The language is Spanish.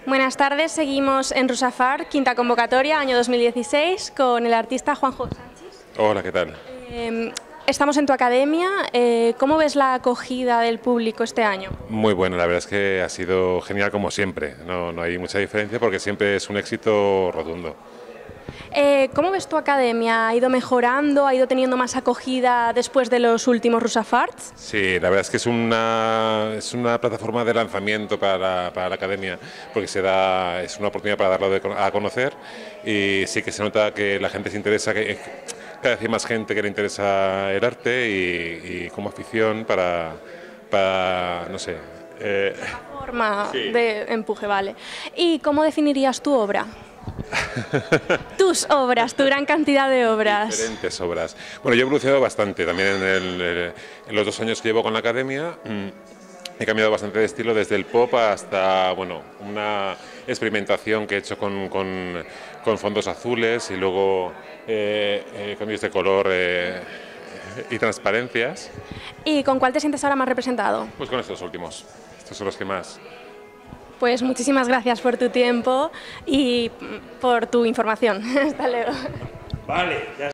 Buenas tardes, seguimos en Rusafart, quinta convocatoria, año 2016, con el artista Juanjo Sánchez. Hola, ¿qué tal? Estamos en tu academia. ¿Cómo ves la acogida del público este año? Muy bueno, la verdad es que ha sido genial como siempre. No hay mucha diferencia porque siempre es un éxito rotundo. ¿Cómo ves tu academia? ¿Ha ido mejorando? ¿Ha ido teniendo más acogida después de los últimos Rusafarts? Sí, la verdad es que es una plataforma de lanzamiento para la academia, porque es una oportunidad para darlo a conocer, y sí que se nota que la gente se interesa, que cada vez hay más gente que le interesa el arte y como afición para no sé. Forma Sí. de empuje, vale. ¿Y cómo definirías tu obra? Tus obras, tu gran cantidad de obras. Diferentes obras. Bueno, yo he evolucionado bastante también en los 2 años que llevo con la academia. He cambiado bastante de estilo, desde el pop hasta una experimentación que he hecho con fondos azules y luego cambios de color y transparencias. ¿Y con cuál te sientes ahora más representado? Pues con estos últimos. Estos son los que más. Pues muchísimas gracias por tu tiempo y por tu información. Hasta luego. Vale, ya